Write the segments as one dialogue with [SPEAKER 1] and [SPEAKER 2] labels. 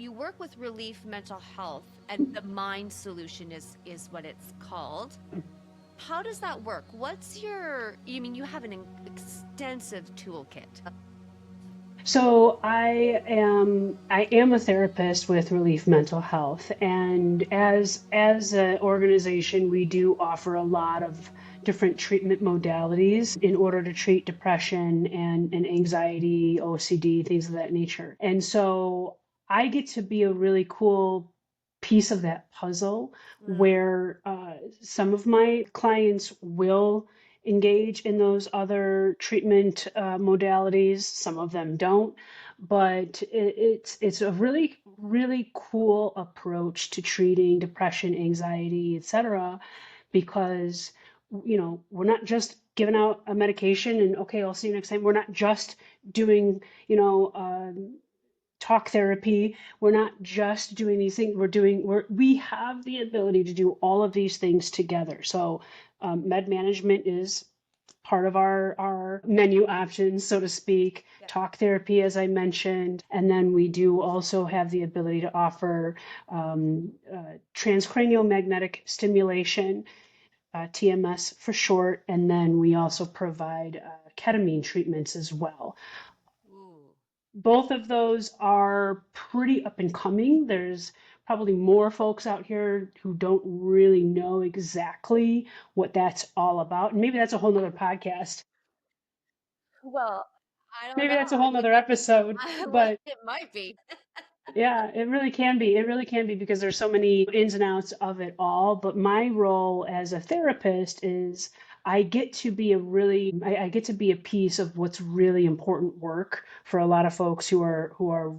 [SPEAKER 1] you work with Relief Mental Health, and the Mind Solution is what it's called. How does that work? You have an extensive toolkit.
[SPEAKER 2] So I am a therapist with Relief Mental Health, and as an organization, we do offer a lot of different treatment modalities in order to treat depression and anxiety, OCD, things of that nature. And so I get to be a really cool piece of that puzzle where some of my clients will engage in those other treatment modalities. Some of them don't, but it's a really cool approach to treating depression, anxiety, etc. Because we're not just giving out a medication and okay, I'll see you next time. We're not just doing talk therapy. We're not just doing these things. We have the ability to do all of these things together. So med management is part of our menu options, so to speak.
[SPEAKER 1] Yeah.
[SPEAKER 2] Talk therapy, as I mentioned. And then we do also have the ability to offer transcranial magnetic stimulation, TMS for short. And then we also provide ketamine treatments as well.
[SPEAKER 1] Ooh.
[SPEAKER 2] Both of those are pretty up and coming. There's probably more folks out here who don't really know exactly what that's all about. And maybe that's a whole nother podcast.
[SPEAKER 1] Well, I don't
[SPEAKER 2] Maybe
[SPEAKER 1] know.
[SPEAKER 2] that's a whole nother episode.
[SPEAKER 1] Well,
[SPEAKER 2] But
[SPEAKER 1] it might be.
[SPEAKER 2] yeah, it really can be. It really can be because there's so many ins and outs of it all. But my role as a therapist is I get to be a piece of what's really important work for a lot of folks who are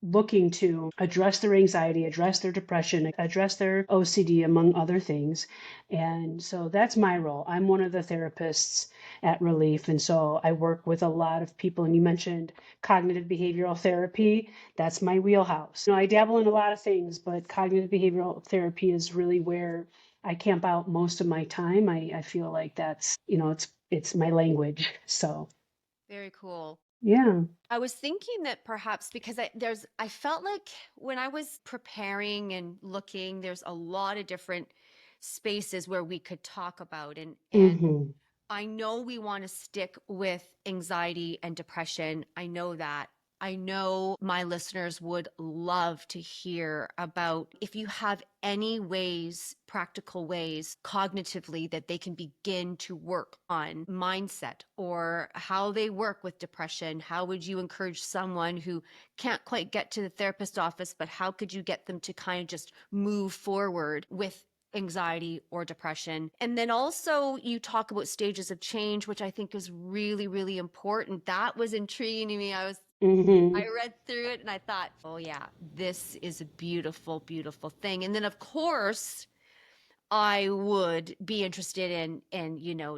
[SPEAKER 2] looking to address their anxiety, address their depression, address their OCD, among other things. And so that's my role. I'm one of the therapists at Relief. And so I work with a lot of people. And you mentioned cognitive behavioral therapy. That's my wheelhouse. I dabble in a lot of things, but cognitive behavioral therapy is really where I camp out most of my time. I feel like that's, it's my language. So
[SPEAKER 1] Very cool.
[SPEAKER 2] yeah.
[SPEAKER 1] I was thinking that perhaps because I felt like when I was preparing and looking, there's a lot of different spaces where we could talk about, and
[SPEAKER 2] Hmm.
[SPEAKER 1] I know we want to stick with anxiety and depression. I know that. I know my listeners would love to hear about if you have any ways, practical ways, cognitively, that they can begin to work on mindset or how they work with depression. How would you encourage someone who can't quite get to the therapist office, but how could you get them to kind of just move forward with anxiety or depression? And then also you talk about stages of change, which I think is really, really important. That was intriguing to me. I
[SPEAKER 2] Hmm.
[SPEAKER 1] read through it and I thought, oh yeah, this is a beautiful, beautiful thing. And then of course, I would be interested in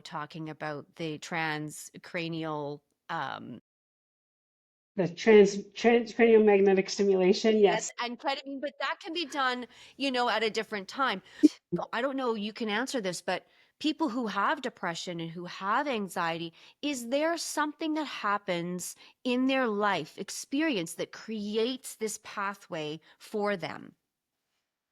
[SPEAKER 1] talking about the transcranial
[SPEAKER 2] The transcranial magnetic stimulation,
[SPEAKER 1] yes,
[SPEAKER 2] yes.
[SPEAKER 1] and ketamine, but that can be done, at a different time. I don't know, you can answer this, but people who have depression and who have anxiety, is there something that happens in their life experience that creates this pathway for them?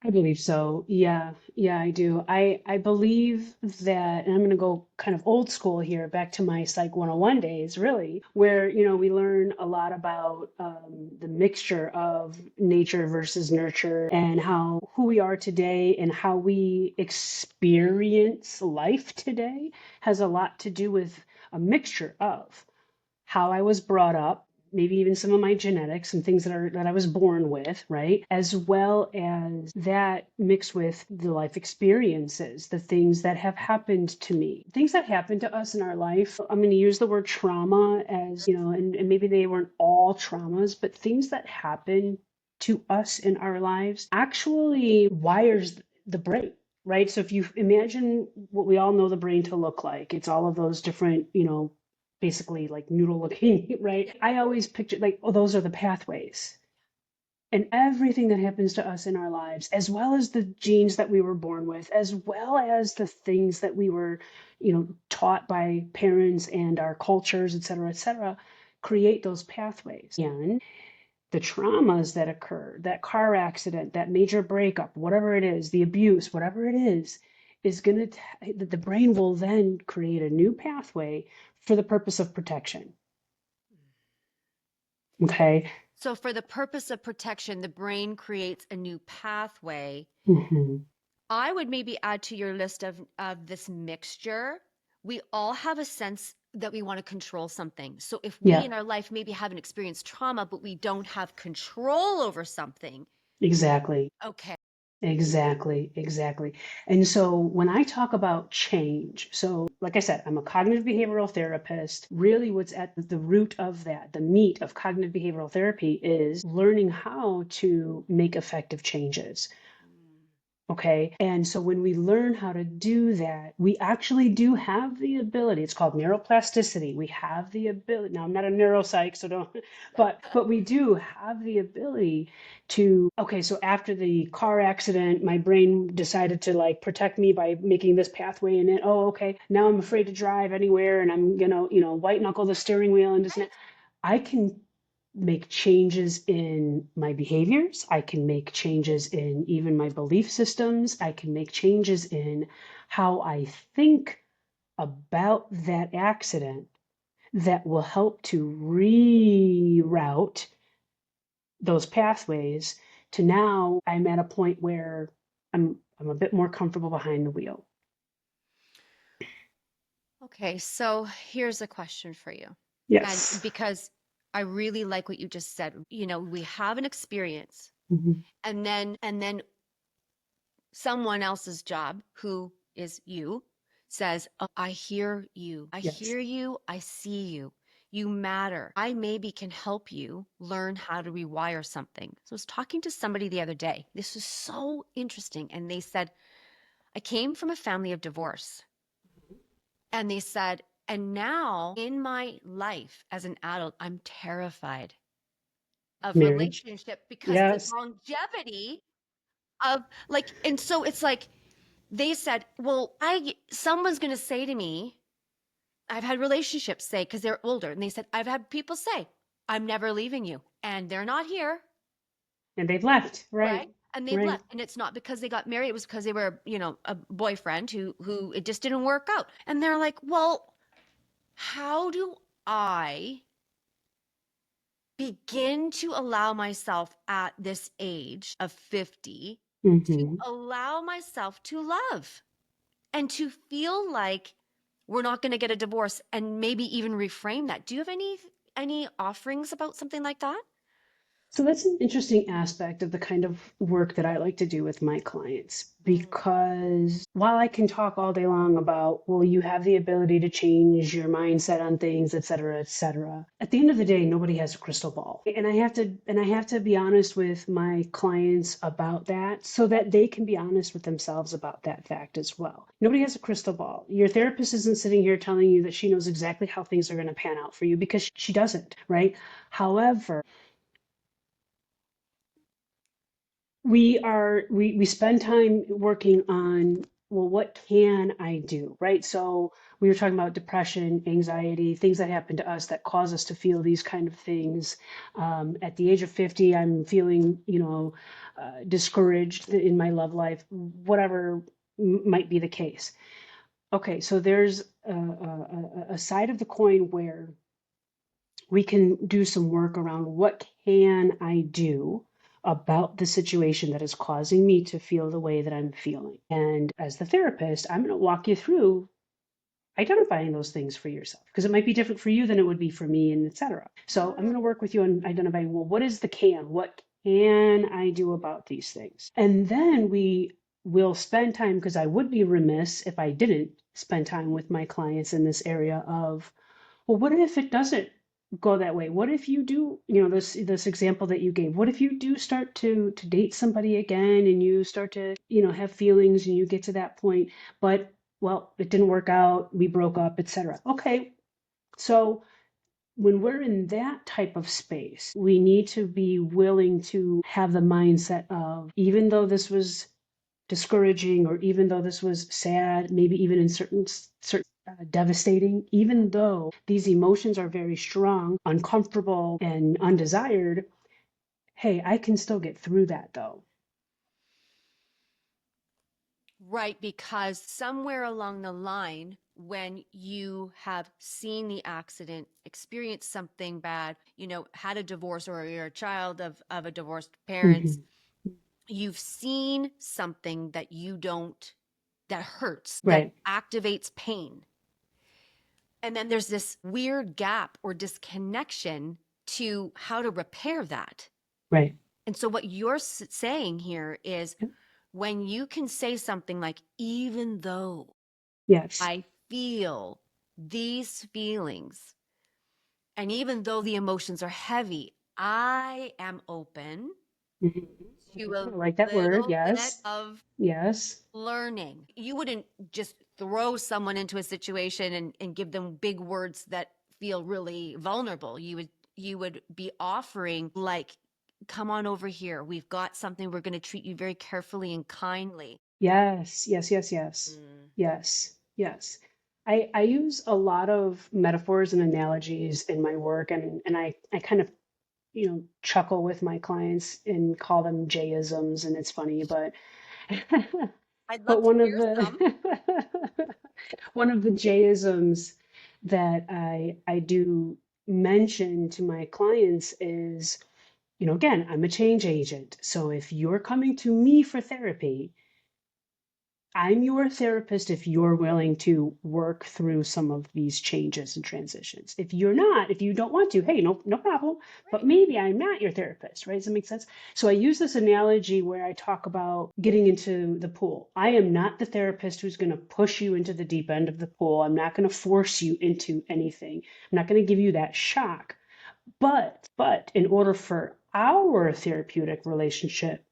[SPEAKER 2] I believe so. Yeah, yeah, I do. I believe that, and I'm going to go kind of old school here, back to my Psych 101 days, really, where, we learn a lot about the mixture of nature versus nurture and how who we are today and how we experience life today has a lot to do with a mixture of how I was brought up, maybe even some of my genetics and things that I was born with, right? As well as that mixed with the life experiences, the things that have happened to me, things that happen to us in our life. I'm going to use the word trauma as, and maybe they weren't all traumas, but things that happen to us in our lives actually wires the brain. Right. So if you imagine what we all know the brain to look like, it's all of those different, basically like noodle looking, right? I always picture like, oh, those are the pathways. And everything that happens to us in our lives, as well as the genes that we were born with, as well as the things that we were, taught by parents and our cultures, et cetera, create those pathways. And the traumas that occur, that car accident, that major breakup, whatever it is, the abuse, whatever it is going to, the brain will then create a new pathway for the purpose of protection. Okay.
[SPEAKER 1] So for the purpose of protection, the brain creates a new pathway.
[SPEAKER 2] Mm-hmm.
[SPEAKER 1] I would maybe add to your list of this mixture. We all have a sense that we want to control something. So if we
[SPEAKER 2] Yeah,
[SPEAKER 1] in our life maybe haven't experienced trauma, but we don't have control over something,
[SPEAKER 2] exactly.
[SPEAKER 1] okay.
[SPEAKER 2] Exactly, exactly. And so when I talk about change, so like I said, I'm a cognitive behavioral therapist. Really, what's at the root of that, the meat of cognitive behavioral therapy is learning how to make effective changes. Okay. And so when we learn how to do that, we actually do have the ability. It's called neuroplasticity. We have the ability. Now, I'm not a neuropsych, so don't, but we do have the ability to, okay, so after the car accident, my brain decided to like protect me by making this pathway in it. Oh, okay. Now I'm afraid to drive anywhere and I'm gonna, white knuckle the steering wheel and just I can make changes in my behaviors. I can make changes in even my belief systems. I can make changes in how I think about that accident that will help to reroute those pathways to now I'm at a point where I'm a bit more comfortable behind the wheel.
[SPEAKER 1] Okay, so here's a question for you. And
[SPEAKER 2] Yes.
[SPEAKER 1] because I really like what you just said, we have an experience
[SPEAKER 2] Mhm.
[SPEAKER 1] and then someone else's job, who is you, says, "Oh, I hear you. I
[SPEAKER 2] Yes.
[SPEAKER 1] hear you. I see you. You matter. I maybe can help you learn how to rewire something." So I was talking to somebody the other day. This was so interesting. And they said, I came from a family of divorce. And they said, and now in my life as an adult, I'm terrified of
[SPEAKER 2] Marriage.
[SPEAKER 1] relationship because the
[SPEAKER 2] Yes.
[SPEAKER 1] longevity of like, and so it's like, they said, well, someone's going to say to me, I've had relationships say, because they're older, and they said, I've had people say, I'm never leaving you. And they're not here,
[SPEAKER 2] And they've left.
[SPEAKER 1] right?
[SPEAKER 2] Right.
[SPEAKER 1] And they've
[SPEAKER 2] Right.
[SPEAKER 1] left. And it's not because they got married, it was because they were, a boyfriend who it just didn't work out. And they're like, well, how do I begin to allow myself at this age of 50 to
[SPEAKER 2] Hmm.
[SPEAKER 1] allow myself to love and to feel like we're not going to get a divorce and maybe even reframe that. Do you have any offerings about something like that?
[SPEAKER 2] So that's an interesting aspect of the kind of work that I like to do with my clients
[SPEAKER 1] Mm,
[SPEAKER 2] because while I can talk all day long about, well, you have the ability to change your mindset on things, et cetera, at the end of the day, nobody has a crystal ball. And I have to be honest with my clients about that so that they can be honest with themselves about that fact as well. Nobody has a crystal ball. Your therapist isn't sitting here telling you that she knows exactly how things are going to pan out for you because she doesn't, right? However, we spend time working on, well, what can I do, right? So we were talking about depression, anxiety, things that happen to us that cause us to feel these kind of things. At the age of 50, I'm feeling, discouraged in my love life, whatever might be the case. Okay, so there's a side of the coin where we can do some work around what can I do about the situation that is causing me to feel the way that I'm feeling. And as the therapist, I'm going to walk you through identifying those things for yourself because it might be different for you than it would be for me and etc. So I'm going to work with you on identifying, well, what is the can? What can I do about these things? And then we will spend time because I would be remiss if I didn't spend time with my clients in this area of, well, what if it doesn't go that way? What if you do, this example that you gave, what if you do start to date somebody again and you start to, have feelings and you get to that point, but well, it didn't work out, we broke up, etc. Okay. So when we're in that type of space, we need to be willing to have the mindset of, even though this was discouraging or even though this was sad, maybe even in certain devastating, even though these emotions are very strong, uncomfortable and undesired, hey, I can still get through that though.
[SPEAKER 1] Right, because somewhere along the line, when you have seen the accident, experienced something bad, had a divorce or you're a child of a divorced parents,
[SPEAKER 2] Hmm.
[SPEAKER 1] you've seen something that you don't, that hurts, that
[SPEAKER 2] Right,
[SPEAKER 1] activates pain. And then there's this weird gap or disconnection to how to repair that.
[SPEAKER 2] right.
[SPEAKER 1] And so, what you're saying here is when you can say something like, even though
[SPEAKER 2] Yes.
[SPEAKER 1] I feel these feelings, and even though the emotions are heavy, I am open
[SPEAKER 2] Mhm.
[SPEAKER 1] to a
[SPEAKER 2] I like that word.
[SPEAKER 1] little bit
[SPEAKER 2] Yes.
[SPEAKER 1] of
[SPEAKER 2] Yes.
[SPEAKER 1] learning. You wouldn't just throw someone into a situation and give them big words that feel really vulnerable. You would be offering like, come on over here. We've got something. We're going to treat you very carefully and kindly.
[SPEAKER 2] Yes. Yes. Yes. Yes.
[SPEAKER 1] Mm.
[SPEAKER 2] Yes. Yes. I use a lot of metaphors and analogies in my work, and I kind of, chuckle with my clients and call them Jisms, and it's funny, but
[SPEAKER 1] I'd love
[SPEAKER 2] but
[SPEAKER 1] to
[SPEAKER 2] one of
[SPEAKER 1] hear some.
[SPEAKER 2] the one of the Jisms that I do mention to my clients is, again, I'm a change agent. So if you're coming to me for therapy, I'm your therapist if you're willing to work through some of these changes and transitions. If you're not, if you don't want to, hey, no, no problem. But
[SPEAKER 1] Right.
[SPEAKER 2] maybe I'm not your therapist, right? Does that make sense? So I use this analogy where I talk about getting into the pool. I am not the therapist who's going to push you into the deep end of the pool. I'm not going to force you into anything. I'm not going to give you that shock. But in order for our therapeutic relationship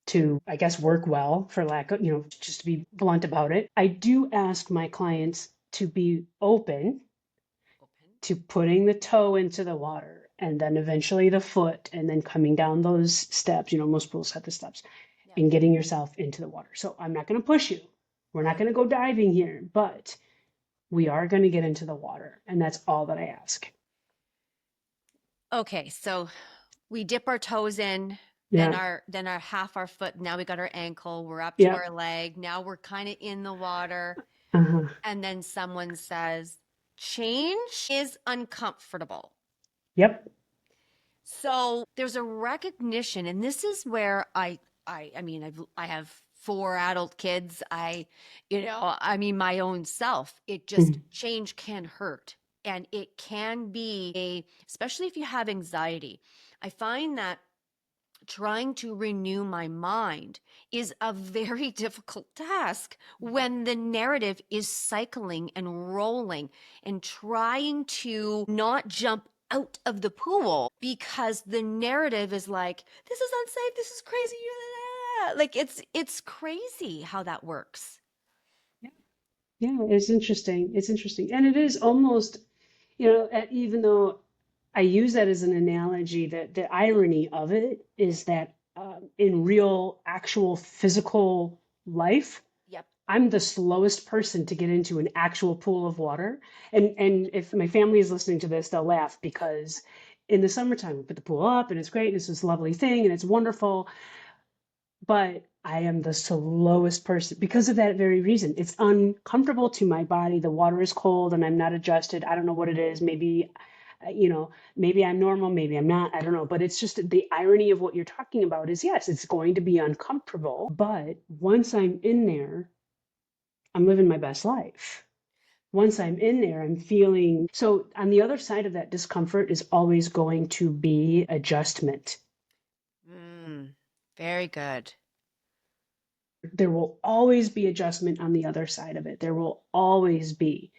[SPEAKER 2] to, I guess, work well, for lack of, just to be blunt about it, I do ask my clients to be open
[SPEAKER 1] Open.
[SPEAKER 2] to putting the toe into the water and then eventually the foot and then coming down those steps. Most pools have the steps
[SPEAKER 1] Yeah.
[SPEAKER 2] and getting yourself into the water. So I'm not going to push you. We're not
[SPEAKER 1] Right.
[SPEAKER 2] going to go diving here, but we are going to get into the water. And that's all that I ask.
[SPEAKER 1] Okay. So we dip our toes in, then
[SPEAKER 2] Yeah.
[SPEAKER 1] our half our foot. Now we got our ankle. We're up to
[SPEAKER 2] Yeah.
[SPEAKER 1] our leg. Now we're kind of in the water.
[SPEAKER 2] Uh-huh.
[SPEAKER 1] And then someone says, change is uncomfortable.
[SPEAKER 2] Yep.
[SPEAKER 1] So there's a recognition, and this is where I mean, I have four adult kids. My own self. It just
[SPEAKER 2] Mhm.
[SPEAKER 1] change can hurt, and it can be especially if you have anxiety. I find that trying to renew my mind is a very difficult task when the narrative is cycling and rolling and trying to not jump out of the pool because the narrative is like, this is unsafe, this is crazy. Like it's crazy how that works.
[SPEAKER 2] Yeah. Yeah, it's interesting. It's interesting. And it is almost, even though I use that as an analogy, that the irony of it is that in real, actual physical life,
[SPEAKER 1] Yep.
[SPEAKER 2] I'm the slowest person to get into an actual pool of water. And if my family is listening to this, they'll laugh because in the summertime, we put the pool up and it's great. And it's this lovely thing and it's wonderful. But I am the slowest person because of that very reason. It's uncomfortable to my body. The water is cold and I'm not adjusted. I don't know what it is. Maybe, maybe I'm normal, maybe I'm not. I don't know. But it's just the irony of what you're talking about is yes, it's going to be uncomfortable. But once I'm in there, I'm living my best life. Once I'm in there, I'm feeling so on the other side of that discomfort is always going to be adjustment.
[SPEAKER 1] Mm, very good.
[SPEAKER 2] There will always be adjustment on the other side of it. There will always be.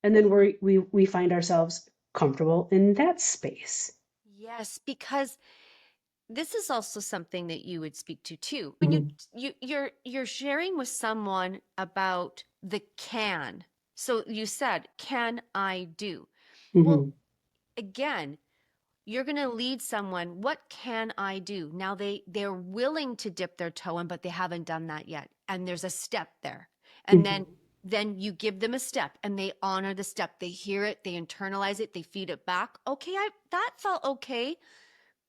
[SPEAKER 2] And then we find ourselves comfortable in that space.
[SPEAKER 1] Yes, because this is also something that you would speak to too. When
[SPEAKER 2] Mhm.
[SPEAKER 1] you're sharing with someone about the can. So you said, "Can I do?" Well,
[SPEAKER 2] Mhm.
[SPEAKER 1] again, you're going to lead someone, "What can I do?" Now they're willing to dip their toe in, but they haven't done that yet. And there's a step there. And
[SPEAKER 2] Mhm.
[SPEAKER 1] then you give them a step and they honor the step. They hear it, they internalize it, they feed it back. Okay, that felt okay.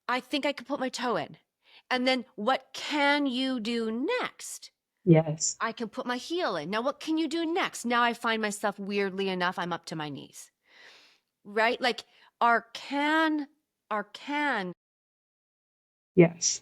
[SPEAKER 1] I think I could put my toe in. And then what can you do next?
[SPEAKER 2] Yes.
[SPEAKER 1] I can put my heel in. Now, what can you do next? Now I find myself, weirdly enough, I'm up to my knees, right? Like our can
[SPEAKER 2] Yes.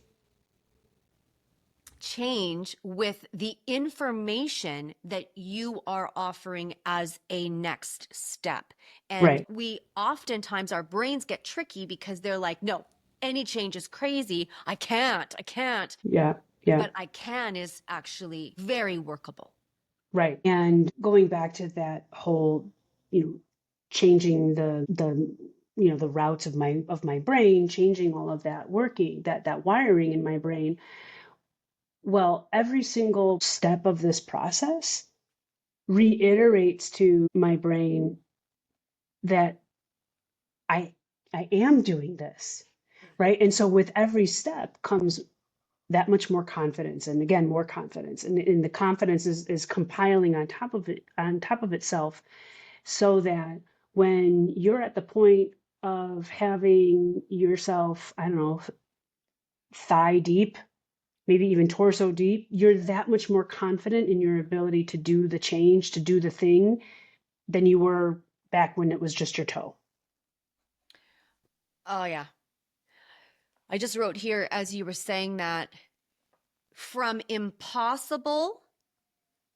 [SPEAKER 1] change with the information that you are offering as a next step. And
[SPEAKER 2] Right.
[SPEAKER 1] we oftentimes, our brains get tricky because they're like, no, any change is crazy. I can't.
[SPEAKER 2] Yeah. Yeah.
[SPEAKER 1] But I can is actually very workable.
[SPEAKER 2] Right. And going back to that whole, changing the routes of my brain, changing all of that working, that wiring in my brain. Well, every single step of this process reiterates to my brain that I I am doing this, right? And so with every step comes that much more confidence, and again more confidence, and the confidence is compiling on top of itself, so that when you're at the point of having yourself, I don't know, thigh deep, maybe even torso deep, you're that much more confident in your ability to do the change, to do the thing, than you were back when it was just your toe.
[SPEAKER 1] Oh, yeah. I just wrote here as you were saying that, from impossible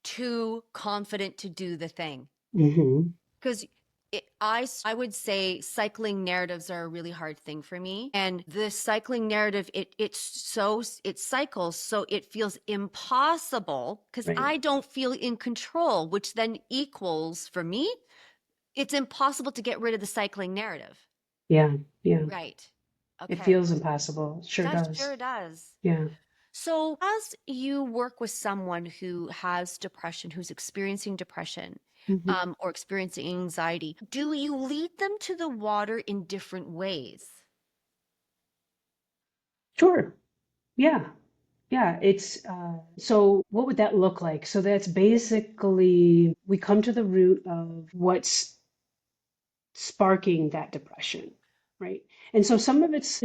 [SPEAKER 1] to confident to do the thing.
[SPEAKER 2] Hmm.
[SPEAKER 1] Because I would say cycling narratives are a really hard thing for me. And the cycling narrative, it cycles, so it feels impossible because
[SPEAKER 2] Right.
[SPEAKER 1] I don't feel in control, which then equals, for me, it's impossible to get rid of the cycling narrative.
[SPEAKER 2] Yeah. Yeah.
[SPEAKER 1] Right.
[SPEAKER 2] It
[SPEAKER 1] Okay.
[SPEAKER 2] feels impossible. It sure
[SPEAKER 1] That
[SPEAKER 2] does.
[SPEAKER 1] sure does.
[SPEAKER 2] Yeah.
[SPEAKER 1] So, as you work with someone who has depression, who's experiencing depression,
[SPEAKER 2] Hmm.
[SPEAKER 1] or experiencing anxiety, do you lead them to the water in different ways?
[SPEAKER 2] Sure. Yeah. Yeah, it's so what would that look like? So that's basically we come to the root of what's sparking that depression, right? And so some of it's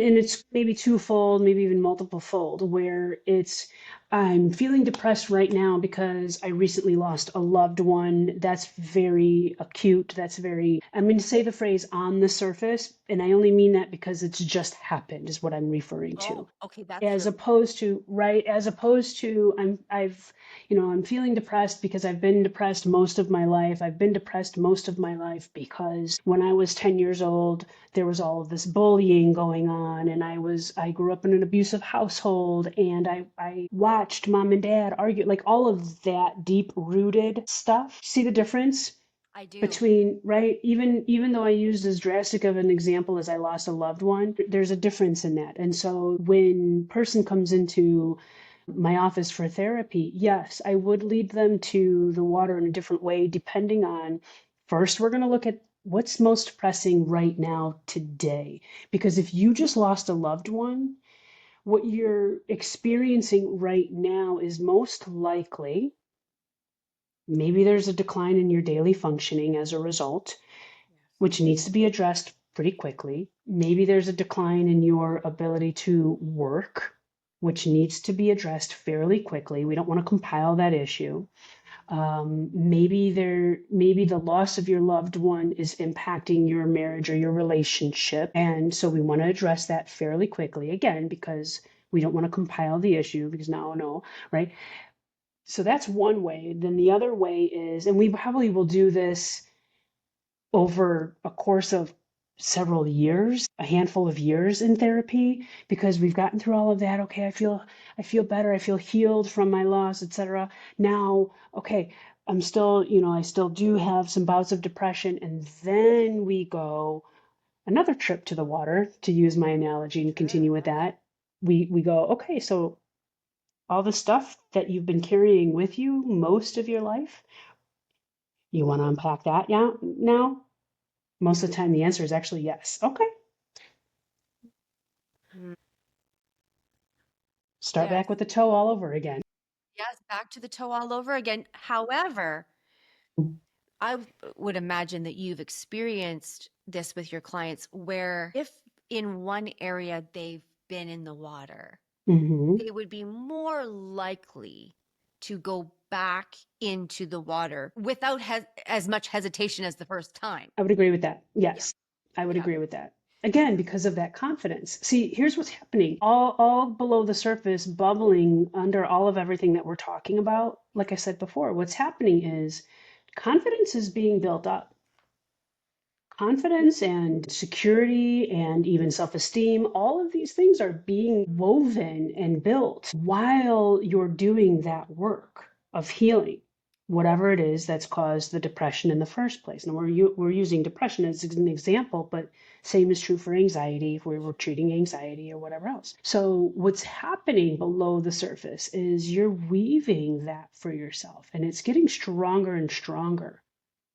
[SPEAKER 2] maybe twofold, maybe even multiple fold, where it's I'm feeling depressed right now because I recently lost a loved one. That's very acute. That's very, I'm going to say the phrase on the surface, and I only mean that because it's just happened, is what I'm referring
[SPEAKER 1] Oh,
[SPEAKER 2] to,
[SPEAKER 1] okay, that's
[SPEAKER 2] as
[SPEAKER 1] really
[SPEAKER 2] opposed to, right, as opposed to I'm feeling depressed because I've been depressed most of my life. I've been depressed most of my life because when I was 10 years old, there was all of this bullying going on, and I grew up in an abusive household, and I watched mom and dad argue, like all of that deep rooted stuff. See the difference
[SPEAKER 1] I do.
[SPEAKER 2] between, right, even though I used as drastic of an example as I lost a loved one, there's a difference in that. And so when person comes into my office for therapy, yes, I would lead them to the water in a different way, depending on, first we're going to look at what's most pressing right now today, because if you just lost a loved one, what you're experiencing right now is most likely, maybe there's a decline in your daily functioning as a result, which needs to be addressed pretty quickly. Maybe there's a decline in your ability to work, which needs to be addressed fairly quickly. We don't want to compile that issue. Maybe the loss of your loved one is impacting your marriage or your relationship, and so we want to address that fairly quickly. Again, because we don't want to compile the issue, because now, no, right? So that's one way. Then the other way is, and we probably will do this over a course of several years, a handful of years in therapy, because we've gotten through all of that. Okay, I feel better, I feel healed from my loss, etc. Now, okay, I still do have some bouts of depression, and then we go another trip to the water, to use my analogy and
[SPEAKER 1] Sure,
[SPEAKER 2] continue with
[SPEAKER 1] right.
[SPEAKER 2] that. We go, okay, so all the stuff that you've been carrying with you most of your life, you want to unpack that now? Most of the time, the answer is actually yes. Okay,
[SPEAKER 1] Mm,
[SPEAKER 2] start
[SPEAKER 1] yes.
[SPEAKER 2] back with the toe all over again.
[SPEAKER 1] Yes, back to the toe all over again. However, would imagine that you've experienced this with your clients where if in one area they've been in the water,
[SPEAKER 2] Hmm.
[SPEAKER 1] they would be more likely to go back into the water without as much hesitation as the first time.
[SPEAKER 2] I would agree with that.
[SPEAKER 1] Yeah.
[SPEAKER 2] Yes, I would
[SPEAKER 1] Yeah.
[SPEAKER 2] agree with that. Again, because of that confidence. See, here's what's happening. All below the surface, bubbling under all of everything that we're talking about. Like I said before, what's happening is confidence is being built up. Confidence and security and even self-esteem, all of these things are being woven and built while you're doing that work of healing, whatever it is that's caused the depression in the first place. And we're using depression as an example, but same is true for anxiety if we were treating anxiety or whatever else. So what's happening below the surface is you're weaving that for yourself, and it's getting stronger and stronger.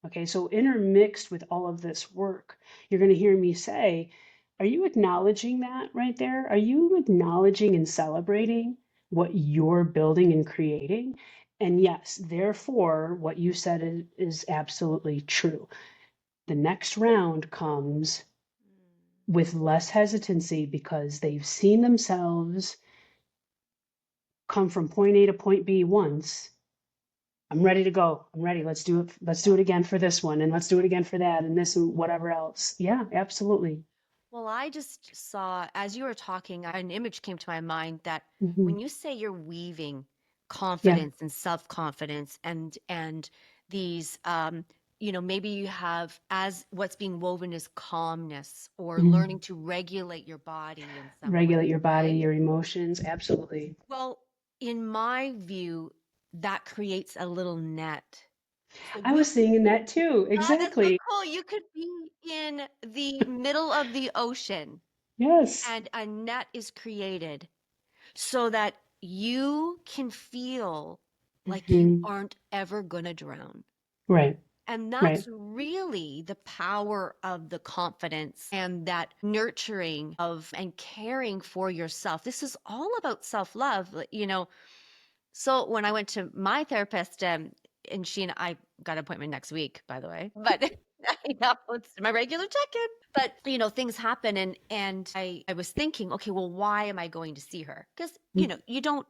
[SPEAKER 2] Okay, so intermixed with all of this work, you're going to hear me say, are you acknowledging that right there? Are you acknowledging and celebrating what you're building and creating? And yes, therefore, what you said is absolutely true. The next round comes with less hesitancy because they've seen themselves come from point A to point B once. I'm ready to go. I'm ready. Let's do it. Let's do
[SPEAKER 1] Yeah.
[SPEAKER 2] it again for this one, and let's do it again for that, and this and whatever else. Yeah, absolutely.
[SPEAKER 1] Well, I just saw, as you were talking, an image came to my mind that
[SPEAKER 2] Hmm.
[SPEAKER 1] when you say you're weaving
[SPEAKER 2] Yeah.
[SPEAKER 1] confidence and self-confidence and these maybe you have as what's being woven is calmness or
[SPEAKER 2] Hmm.
[SPEAKER 1] learning to regulate your body in some way,
[SPEAKER 2] Regulate your body,
[SPEAKER 1] right?
[SPEAKER 2] your emotions. Absolutely.
[SPEAKER 1] Well, in my view, that creates a little net. So
[SPEAKER 2] I
[SPEAKER 1] you
[SPEAKER 2] was
[SPEAKER 1] could
[SPEAKER 2] seeing
[SPEAKER 1] be,
[SPEAKER 2] that too.
[SPEAKER 1] that is so
[SPEAKER 2] Exactly.
[SPEAKER 1] cool. You could be in the middle of the ocean
[SPEAKER 2] Yes.
[SPEAKER 1] and a net is created so that you can feel like you
[SPEAKER 2] Hmm.
[SPEAKER 1] aren't ever going to drown.
[SPEAKER 2] Right.
[SPEAKER 1] And
[SPEAKER 2] Right.
[SPEAKER 1] that's really the power of the confidence and that nurturing of and caring for yourself. This is all about self love. So when I went to my therapist, and she and I got an appointment next week, by the way, but I know it's my regular check-in. But things happen, and I was thinking, okay, well, why am I going to see her? Because you don't.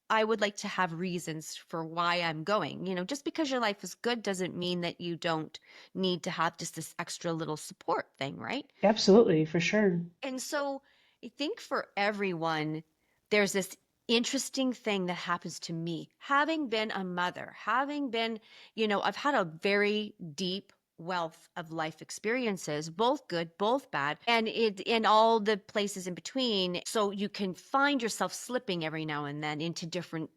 [SPEAKER 1] I would like to have reasons for why I'm going. Just because your life is good doesn't mean that you don't need to have just this extra little support thing, right?
[SPEAKER 2] Absolutely, for sure.
[SPEAKER 1] And so I think for everyone, there's this interesting thing that happens to me. Having been a mother, having been, I've had a very deep wealth of life experiences, both good, both bad, and it in all the places in between. So you can find yourself slipping every now and then into different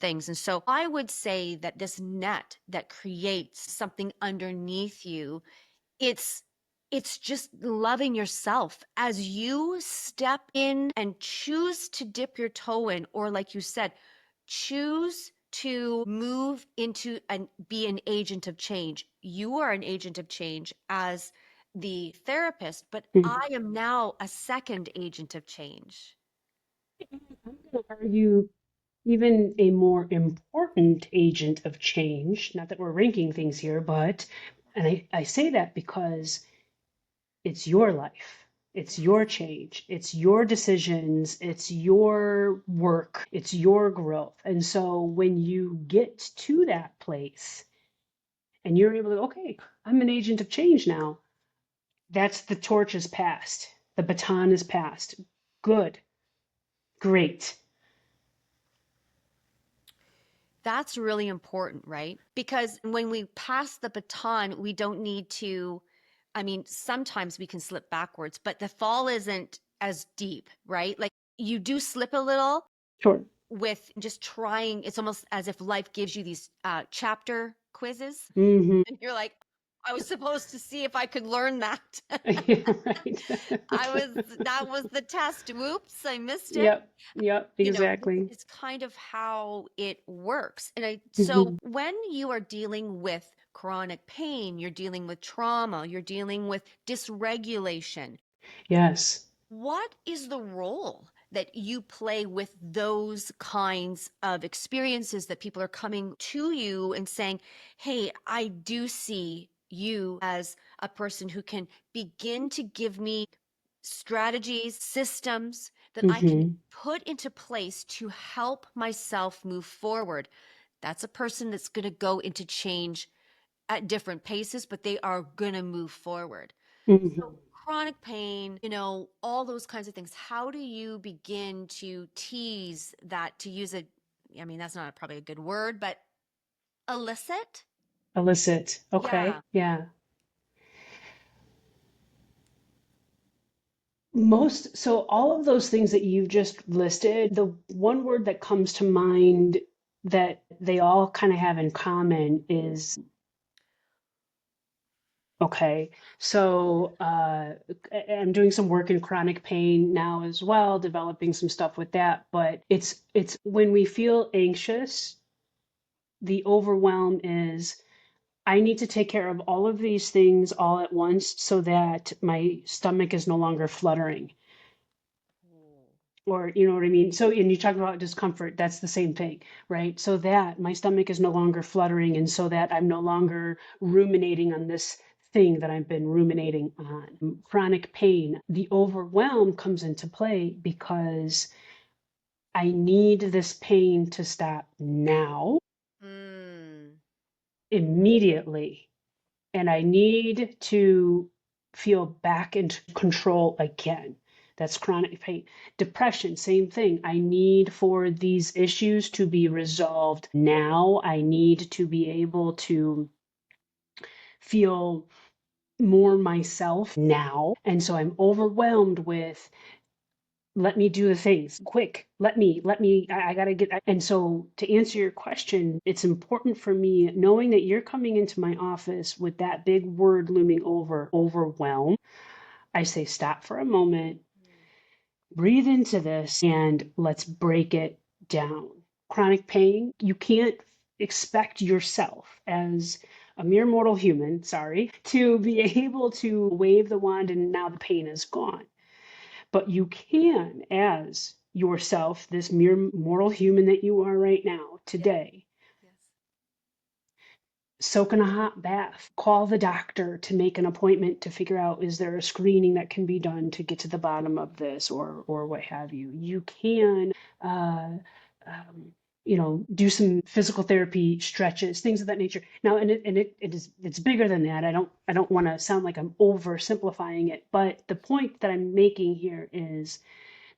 [SPEAKER 1] things. And so I would say that this net that creates something underneath you, it's it's just loving yourself as you step in and choose to dip your toe in, or like you said, choose to move into and be an agent of change. You are an agent of change as the therapist, but
[SPEAKER 2] Mhm.
[SPEAKER 1] I am now a second agent of change.
[SPEAKER 2] I'm going to argue even a more important agent of change. Not that we're ranking things here, but, and I say that because it's your life. It's
[SPEAKER 1] Yes.
[SPEAKER 2] your change. It's your decisions. It's your work. It's your growth. And so when you get to that place and you're able to, okay, I'm an agent of change now, that's the torch is passed. The baton is passed. Good. Great.
[SPEAKER 1] That's really important, right? Because when we pass the baton, we don't need to, I mean, sometimes we can slip backwards, but the fall isn't as deep, right? Like you do slip a little
[SPEAKER 2] Sure.
[SPEAKER 1] with just trying. It's almost as if life gives you these chapter quizzes,
[SPEAKER 2] Hmm.
[SPEAKER 1] and you're like, I was supposed to see if I could learn that.
[SPEAKER 2] Yeah, right.
[SPEAKER 1] That was the test. Whoops, I missed it.
[SPEAKER 2] Yep. Yep. Exactly.
[SPEAKER 1] It's kind of how it works. So
[SPEAKER 2] Hmm.
[SPEAKER 1] when you are dealing with chronic pain, you're dealing with trauma, you're dealing with dysregulation,
[SPEAKER 2] Yes.
[SPEAKER 1] what is the role that you play with those kinds of experiences that people are coming to you and saying, hey, I do see you as a person who can begin to give me strategies, systems, that I can
[SPEAKER 2] Mm-hmm.
[SPEAKER 1] put into place to help myself move forward. That's a person that's going to go into change at different paces, but they are going to move forward. So,
[SPEAKER 2] Mm-hmm.
[SPEAKER 1] chronic pain, all those kinds of things. How do you begin to tease that, to use I mean, that's not probably a good word, but elicit?
[SPEAKER 2] Elicit.
[SPEAKER 1] Yeah.
[SPEAKER 2] Okay. Yeah. So all of those things that you've just listed, the one word that comes to mind that they all kind of have in common is okay. So I'm doing some work in chronic pain now as well, developing some stuff with that. But it's when we feel anxious, the overwhelm is I need to take care of all of these things all at once so that my stomach is no longer fluttering. Or you know what I mean? So, and you talk about discomfort, that's the same thing, right? So that my stomach is no longer fluttering, and so that I'm no longer ruminating on this thing that I've been ruminating on. Chronic pain, the overwhelm comes into play because I need this pain to stop now,
[SPEAKER 1] Mm.
[SPEAKER 2] immediately, and I need to feel back into control again. That's chronic pain. Depression, same thing. I need for these issues to be resolved now. I need to be able to feel more myself now. And so I'm overwhelmed with let me do the things quick. I gotta get. And so to answer your question, it's important for me knowing that you're coming into my office with that big word looming over, overwhelm. I say, stop for a moment, breathe into this, and let's break it down. Chronic pain, you can't expect yourself as a mere mortal human, sorry, to be able to wave the wand and now the pain is gone. But you can, as yourself, this mere mortal human that you are right now,
[SPEAKER 1] Yeah.
[SPEAKER 2] today,
[SPEAKER 1] Yes.
[SPEAKER 2] soak in a hot bath, call the doctor to make an appointment to figure out is there a screening that can be done to get to the bottom of this or what have you. You can uh, um, do some physical therapy stretches, things of that nature. Now, it's bigger than that. I don't want to sound like I'm oversimplifying it, but the point that I'm making here is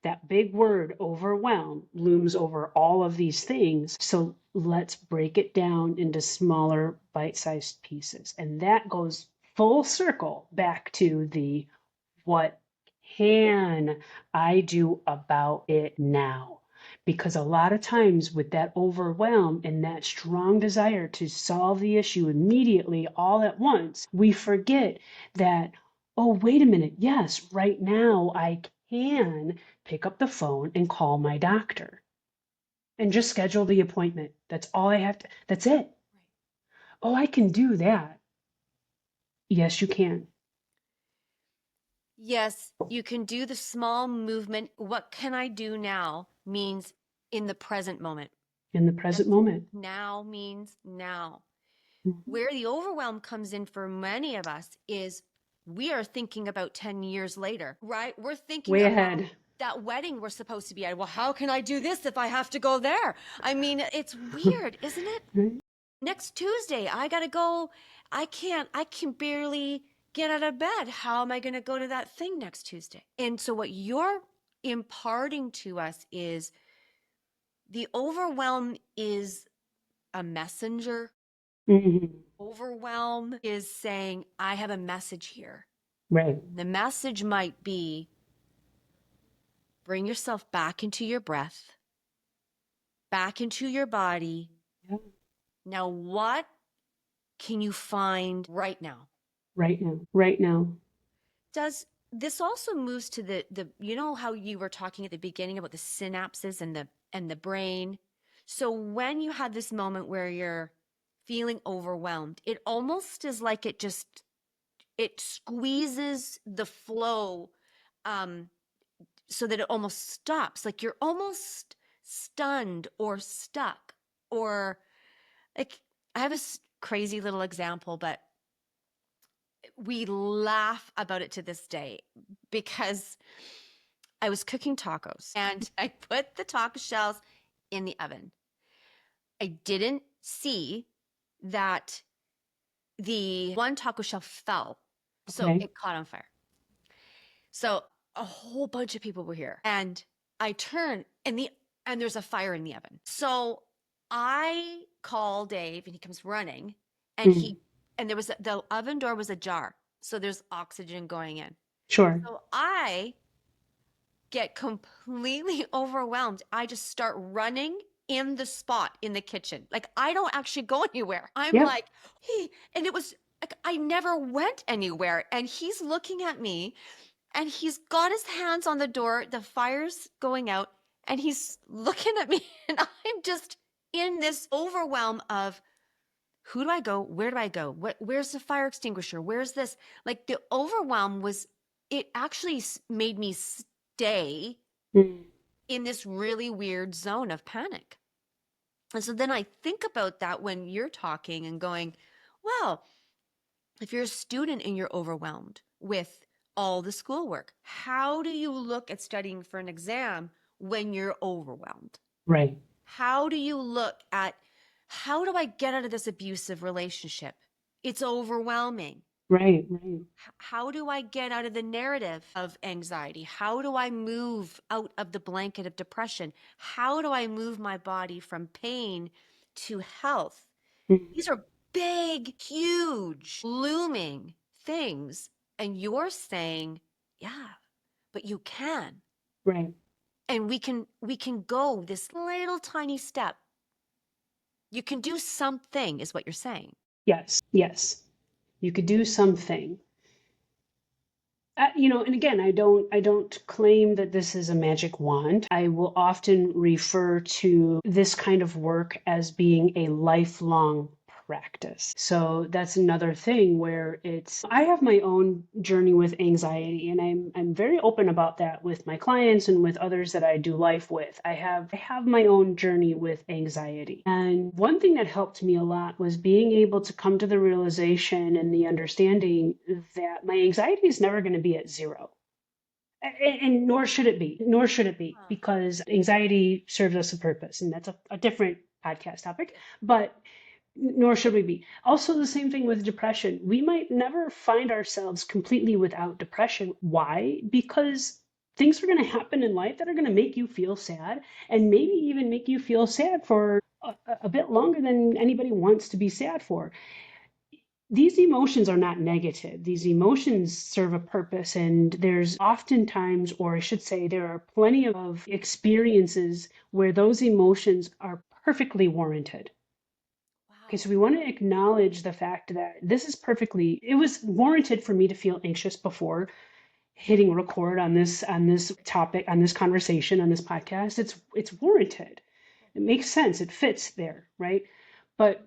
[SPEAKER 2] that big word, overwhelm, looms over all of these things. So let's break it down into smaller, bite sized pieces. And that goes full circle back to the what can I do about it now? Because a lot of times, with that overwhelm and that strong desire to solve the issue immediately, all at once, we forget that, oh, wait a minute. Yes, right now I can pick up the phone and call my doctor and just schedule the appointment. That's all I have to, that's it.
[SPEAKER 1] Right.
[SPEAKER 2] Oh, I can do that. Yes, you can.
[SPEAKER 1] Yes, you can do the small movement. What can I do now means in the present moment.
[SPEAKER 2] In the present
[SPEAKER 1] That's
[SPEAKER 2] moment.
[SPEAKER 1] now means now.
[SPEAKER 2] Mhm.
[SPEAKER 1] Where the overwhelm comes in for many of us is we are thinking about 10 years later, right? We're thinking
[SPEAKER 2] Way
[SPEAKER 1] about
[SPEAKER 2] ahead.
[SPEAKER 1] that wedding we're supposed to be at. Well, how can I do this if I have to go there? I mean, it's weird, isn't it?
[SPEAKER 2] Right?
[SPEAKER 1] Next Tuesday, I got to go. I can barely get out of bed. How am I going to go to that thing next Tuesday? And so, what you're imparting to us is the overwhelm is a messenger.
[SPEAKER 2] Mhm.
[SPEAKER 1] Overwhelm is saying, I have a message here.
[SPEAKER 2] Right.
[SPEAKER 1] The message might be bring yourself back into your breath, back into your body.
[SPEAKER 2] Yeah.
[SPEAKER 1] Now, what can you find right now?
[SPEAKER 2] Right now. Right now.
[SPEAKER 1] Does this also moves to the how you were talking at the beginning about the synapses and the brain? So when you had this moment where you're feeling overwhelmed, it almost is like it squeezes the flow um so that it almost stops, like you're almost stunned or stuck, or like I have a crazy little example, but we laugh about it to this day because I was cooking tacos and I put the taco shells in the oven. I didn't see that the one taco shell fell, so
[SPEAKER 2] Okay.
[SPEAKER 1] it caught on fire. So a whole bunch of people were here, and I turn and there's a fire in the oven. So I call Dave, and he comes running, and
[SPEAKER 2] Mm,
[SPEAKER 1] there was the oven door was ajar, so there's oxygen going in.
[SPEAKER 2] sure.
[SPEAKER 1] So I get completely overwhelmed. I just start running in the spot in the kitchen. Like I don't actually go anywhere. I'm
[SPEAKER 2] Yep.
[SPEAKER 1] like, and it was like I never went anywhere. And he's looking at me and he's got his hands on the door. The fire's going out and he's looking at me and I'm just in this overwhelm of who do I go? Where do I go? Where's the fire extinguisher? Where's this? Like the overwhelm was, it actually made me stay
[SPEAKER 2] Mm,
[SPEAKER 1] in this really weird zone of panic. And so then I think about that when you're talking and going, well, if you're a student and you're overwhelmed with all the schoolwork, how do you look at studying for an exam when you're overwhelmed?
[SPEAKER 2] right.
[SPEAKER 1] How do you look at how do I get out of this abusive relationship? It's overwhelming.
[SPEAKER 2] Right. Right.
[SPEAKER 1] How do I get out of the narrative of anxiety? How do I move out of the blanket of depression? How do I move my body from pain to health?
[SPEAKER 2] Mm,
[SPEAKER 1] These are big, huge, looming things. And you're saying, yeah, but you can.
[SPEAKER 2] right.
[SPEAKER 1] And we can go this little tiny step. You can do something is what you're saying.
[SPEAKER 2] Yes. Yes. You could do something. And again, I don't claim that this is a magic wand. I will often refer to this kind of work as being a lifelong practice. So that's another thing where I have my own journey with anxiety, and I'm very open about that with my clients and with others that I do life with. I have my own journey with anxiety. And one thing that helped me a lot was being able to come to the realization and the understanding that my anxiety is never going to be at zero. And nor should it be,
[SPEAKER 1] Huh.
[SPEAKER 2] because anxiety serves us a purpose, and that's a different podcast topic. But nor should we be. Also, the same thing with depression. We might never find ourselves completely without depression. Why? Because things are going to happen in life that are going to make you feel sad, and maybe even make you feel sad for a bit longer than anybody wants to be sad for. These emotions are not negative. These emotions serve a purpose, and there's oftentimes, or I should say, there are plenty of experiences where those emotions are perfectly warranted. Okay,
[SPEAKER 1] Wow.
[SPEAKER 2] so we want to acknowledge the fact that it was warranted for me to feel anxious before hitting record on this topic, on this conversation, on this podcast. It's warranted. It makes sense. It fits there, right? But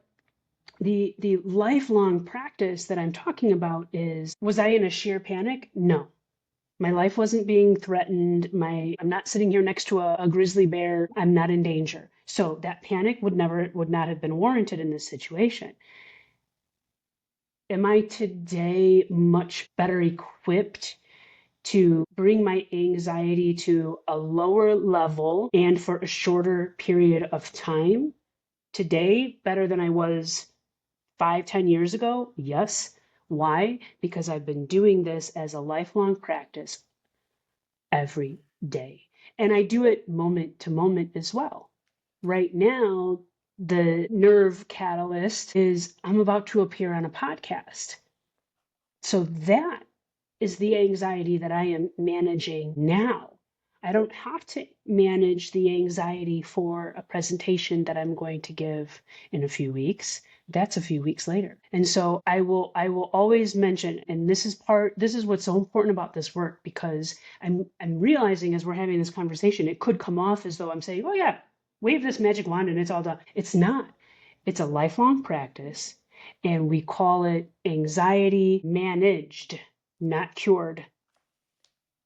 [SPEAKER 2] the lifelong practice that I'm talking about is, was I in a sheer panic? No. My life wasn't being threatened. I'm not sitting here next to a grizzly bear. I'm not in danger. So that panic would not have been warranted in this situation. Am I today much better equipped to bring my anxiety to a lower level and for a shorter period of time? Today, better than I was 5, 10 years ago? Yes. Why? Because I've been doing this as a lifelong practice every day. And I do it moment to moment as well. Right now, the nerve catalyst is I'm about to appear on a podcast. So that is the anxiety that I am managing now. I don't have to manage the anxiety for a presentation that I'm going to give in a few weeks. That's a few weeks later. And so I will always mention, and this is what's so important about this work, because I'm realizing as we're having this conversation, it could come off as though I'm saying, oh yeah, wave this magic wand and it's all done. It's not. It's a lifelong practice, and we call it anxiety managed, not cured.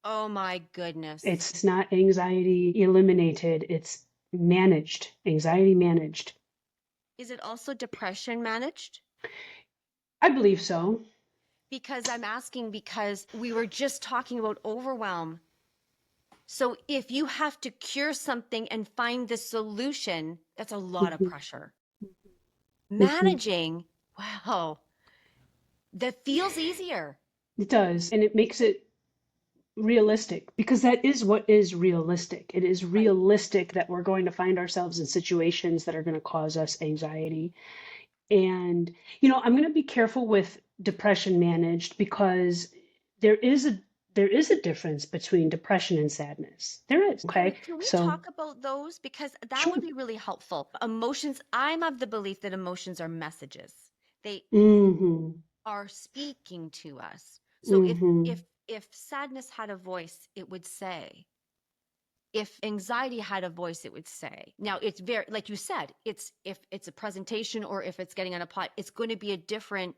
[SPEAKER 1] Oh my goodness.
[SPEAKER 2] It's not anxiety eliminated, it's managed, anxiety managed.
[SPEAKER 1] Is it also depression managed?
[SPEAKER 2] I believe so.
[SPEAKER 1] Because I'm asking because we were just talking about overwhelm So if you have to cure something and find the solution, that's a lot of
[SPEAKER 2] Mhm.
[SPEAKER 1] pressure.
[SPEAKER 2] Mhm.
[SPEAKER 1] Managing, wow, that feels easier.
[SPEAKER 2] It does. And it makes it realistic because that is what is realistic. It is
[SPEAKER 1] Right.
[SPEAKER 2] realistic that we're going to find ourselves in situations that are going to cause us anxiety. And, I'm going to be careful with depression managed because there is a there is a difference between depression and sadness. There is.
[SPEAKER 1] Can we
[SPEAKER 2] Okay.
[SPEAKER 1] can we
[SPEAKER 2] So
[SPEAKER 1] talk about those? Because that would
[SPEAKER 2] sure.
[SPEAKER 1] be really helpful. Emotions, I'm of the belief that emotions are messages. They
[SPEAKER 2] Mm-hmm.
[SPEAKER 1] are speaking to us. So
[SPEAKER 2] Mm-hmm.
[SPEAKER 1] if sadness had a voice, it would say. If anxiety had a voice, it would say. Now it's very, like you said, it's if it's a presentation or if it's getting on a pot, it's going to be a different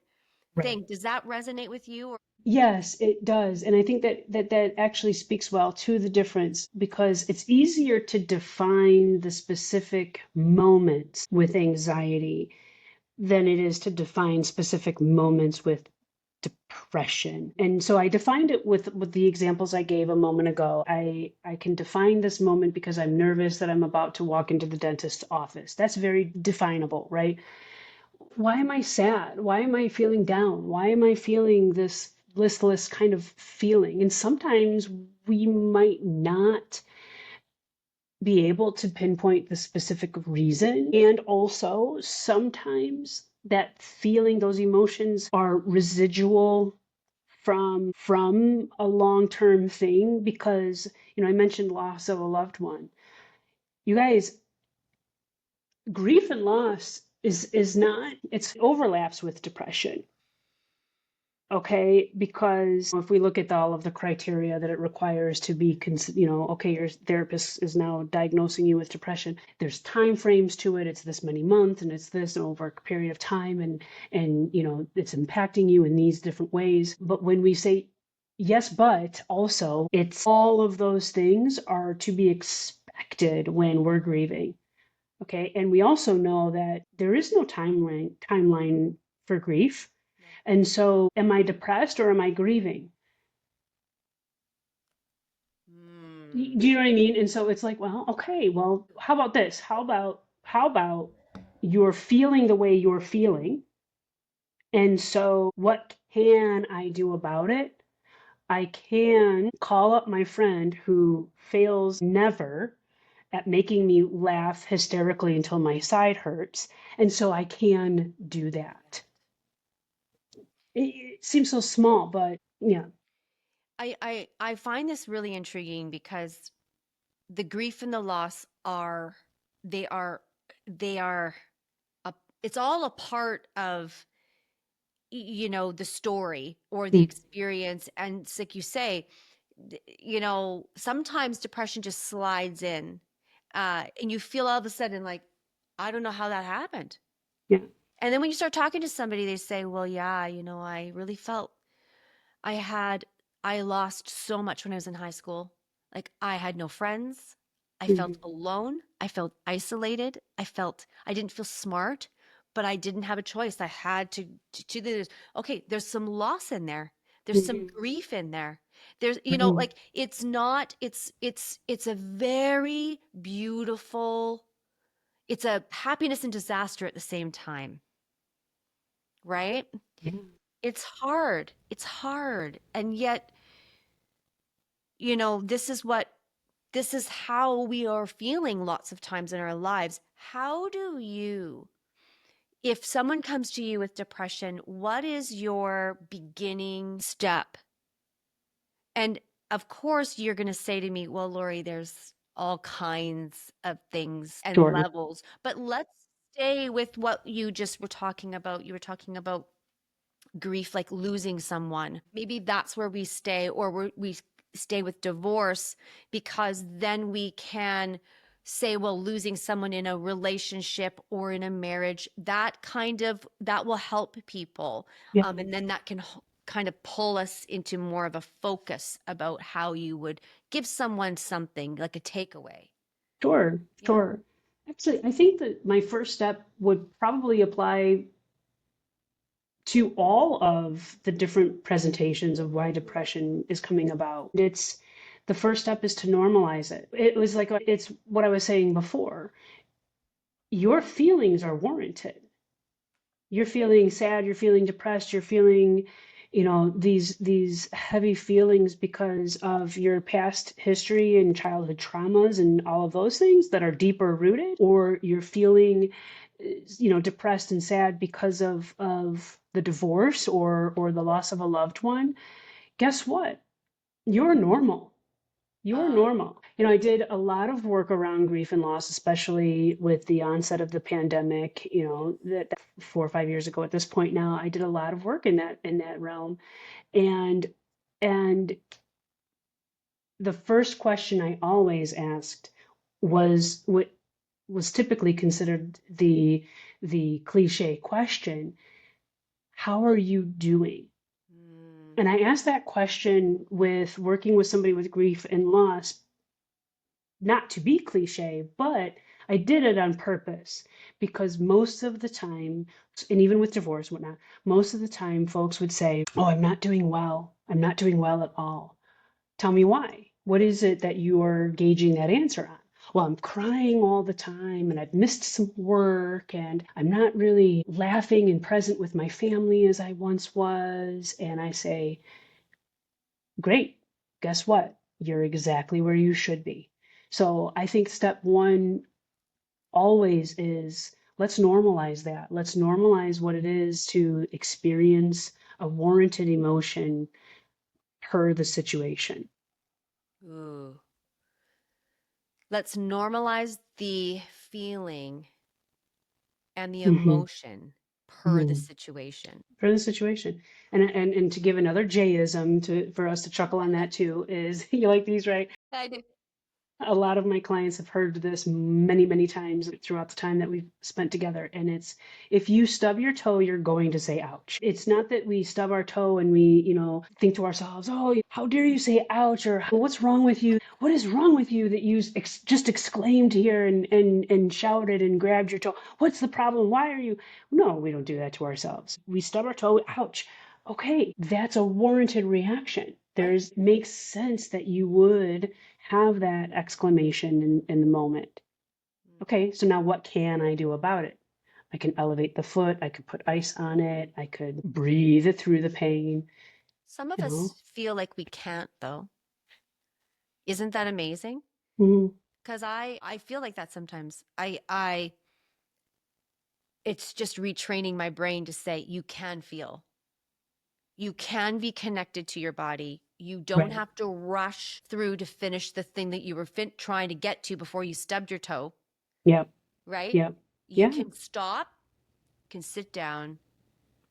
[SPEAKER 2] Right.
[SPEAKER 1] thing. Does that resonate with you? Or
[SPEAKER 2] Yes, it does. And I think that actually speaks well to the difference because it's easier to define the specific moments with anxiety than it is to define specific moments with depression. And so I defined it with the examples I gave a moment ago. I can define this moment because I'm nervous that I'm about to walk into the dentist's office. That's very definable, right? Why am I sad? Why am I feeling down? Why am I feeling this listless kind of feeling? And sometimes we might not be able to pinpoint the specific reason. And also, sometimes that feeling, those emotions are residual from a long-term thing because, I mentioned loss of a loved one. You guys, grief and loss is not, it's overlaps with depression. Okay, because if we look at all of the criteria that it requires to be, okay, your therapist is now diagnosing you with depression. There's time frames to it. It's this many months, and it's this over a period of time, and it's impacting you in these different ways. But when we say yes, but also, it's all of those things are to be expected when we're grieving. Okay, and we also know that there is no timeline for grief,
[SPEAKER 1] no.
[SPEAKER 2] and so, am I depressed or am I grieving?
[SPEAKER 1] Hmm.
[SPEAKER 2] Do you know what I mean? And so it's like, well, okay, well, how about this? How about you're feeling the way you're feeling? And so, what can I do about it? I can call up my friend who fails never at making me laugh hysterically until my side hurts. And so I can do that. It seems so small, but yeah.
[SPEAKER 1] I find this really intriguing because the grief and the loss are they are they are a, it's all a part of the story or the
[SPEAKER 2] Mm,
[SPEAKER 1] experience. And it's like you say, sometimes depression just slides in, and you feel all of a sudden like, I don't know how that happened.
[SPEAKER 2] yeah.
[SPEAKER 1] And then when you start talking to somebody, they say, well, yeah, I really felt I had I lost so much when I was in high school. Like I had no friends. I felt
[SPEAKER 2] Mhm,
[SPEAKER 1] alone. I felt isolated. I didn't feel smart, but I didn't have a choice. I had to do this. Okay, there's some loss in there. There's some
[SPEAKER 2] mhm,
[SPEAKER 1] grief in there. There's,
[SPEAKER 2] mhm.
[SPEAKER 1] like it's not it's a very beautiful, it's a happiness and disaster at the same time, right?
[SPEAKER 2] Yeah,
[SPEAKER 1] It's hard. It's hard. And yet, this is how we are feeling lots of times in our lives. How do you, if someone comes to you with depression, what is your beginning step? And of course, you're going to say to me, well, Lori, there's all kinds of things and
[SPEAKER 2] sure.
[SPEAKER 1] levels, but let's stay with what you just were talking about. You were talking about grief, like losing someone. Maybe that's where we stay, or we stay with divorce, because then we can say, well, losing someone in a relationship or in a marriage, that will help people.
[SPEAKER 2] Yeah,
[SPEAKER 1] And then that can kind of pull us into more of a focus about how you would give someone something like a takeaway.
[SPEAKER 2] sure,
[SPEAKER 1] Yeah.
[SPEAKER 2] sure. Actually, I think that my first step would probably apply to all of the different presentations of why depression is coming about. It's The first step is to normalize it. It was like, it's what I was saying before. Your feelings are warranted. You're feeling sad, you're feeling depressed, you're feeling, these heavy feelings because of your past history and childhood traumas and all of those things that are deeper rooted, or you're feeling, depressed and sad because of the divorce or the loss of a loved one. Guess what? You're normal. You're
[SPEAKER 1] Uh,
[SPEAKER 2] normal. I did a lot of work around grief and loss, especially with the onset of the pandemic, that 4 or 5 years ago at this point now. I did a lot of work in that realm. And and the first question I always asked was what was typically considered the cliche question, how are you doing?
[SPEAKER 1] mm,
[SPEAKER 2] And I asked that question with working with somebody with grief and loss, not to be cliche, but I did it on purpose because most of the time, and even with divorce and whatnot, most of the time folks would say, oh, I'm not doing well. I'm not doing well at all. Tell me why. What is it that you're gauging that answer on? Well, I'm crying all the time and I've missed some work and I'm not really laughing and present with my family as I once was. And I say, great. Guess what? You're exactly where you should be. So I think step one always is, let's normalize that. Let's normalize what it is to experience a warranted emotion per the situation.
[SPEAKER 1] ooh. Let's normalize the feeling and the
[SPEAKER 2] Hmm.
[SPEAKER 1] emotion per the
[SPEAKER 2] Hmm.
[SPEAKER 1] situation.
[SPEAKER 2] Per the situation. And to give another Jayism to for us to chuckle on that too is, you like these, right?
[SPEAKER 1] I do.
[SPEAKER 2] A lot of my clients have heard this many, many times throughout the time that we've spent together. And it's, if you stub your toe, you're going to say ouch. It's not that we stub our toe and we, think to ourselves, oh, how dare you say ouch, or what's wrong with you? What is wrong with you that you just exclaimed here and shouted and grabbed your toe? What's the problem? Why are you? No, we don't do that to ourselves. We stub our toe, ouch. Okay, that's a warranted reaction.
[SPEAKER 1] Right.
[SPEAKER 2] There's makes sense that you would have that exclamation in the moment.
[SPEAKER 1] Mm.
[SPEAKER 2] Okay, so now what can I do about it? I can elevate the foot, I could put ice on it, I could breathe it through the pain,
[SPEAKER 1] Some of
[SPEAKER 2] you know.
[SPEAKER 1] us feel like we can't, though. Isn't that amazing?
[SPEAKER 2] Mhm.
[SPEAKER 1] Because I feel like that sometimes. It's just retraining my brain to say you can feel. You can be connected to your body. You don't
[SPEAKER 2] Right.
[SPEAKER 1] have to rush through to finish the thing that you were trying to get to before you stubbed your toe,
[SPEAKER 2] Yep.
[SPEAKER 1] right?
[SPEAKER 2] Yep.
[SPEAKER 1] You
[SPEAKER 2] Yeah.
[SPEAKER 1] can stop, can sit down,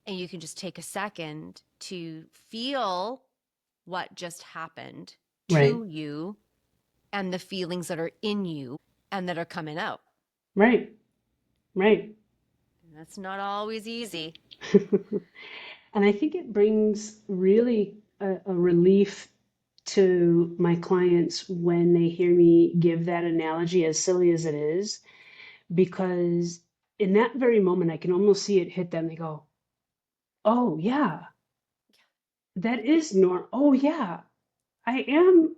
[SPEAKER 1] and you can just take a second to feel what just happened
[SPEAKER 2] Right.
[SPEAKER 1] to you and the feelings that are in you and that are coming out.
[SPEAKER 2] Right. Right.
[SPEAKER 1] And that's not always easy.
[SPEAKER 2] And I think it brings really a relief to my clients when they hear me give that analogy, as silly as it is, because in that very moment, I can almost see it hit them. They go, oh, yeah, that is normal. Oh, yeah, I am.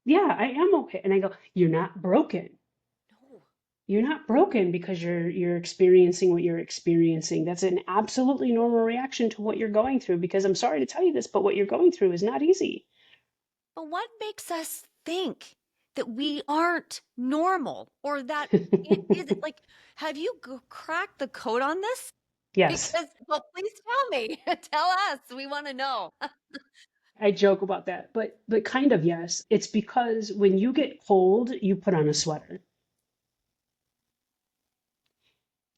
[SPEAKER 2] Yeah, I am okay. And I go, you're not broken.
[SPEAKER 1] No.
[SPEAKER 2] You're not broken because you're experiencing what you're experiencing. That's an absolutely normal reaction to what you're going through, because I'm sorry to tell you this, but what you're going through is not easy.
[SPEAKER 1] But what makes us think that we aren't normal or that it is like, have you cracked the code on this?
[SPEAKER 2] Yes,
[SPEAKER 1] Because, well, please tell me. Tell us. We want to know.
[SPEAKER 2] I joke about that, but kind of yes. It's because when you get cold, you put on a sweater.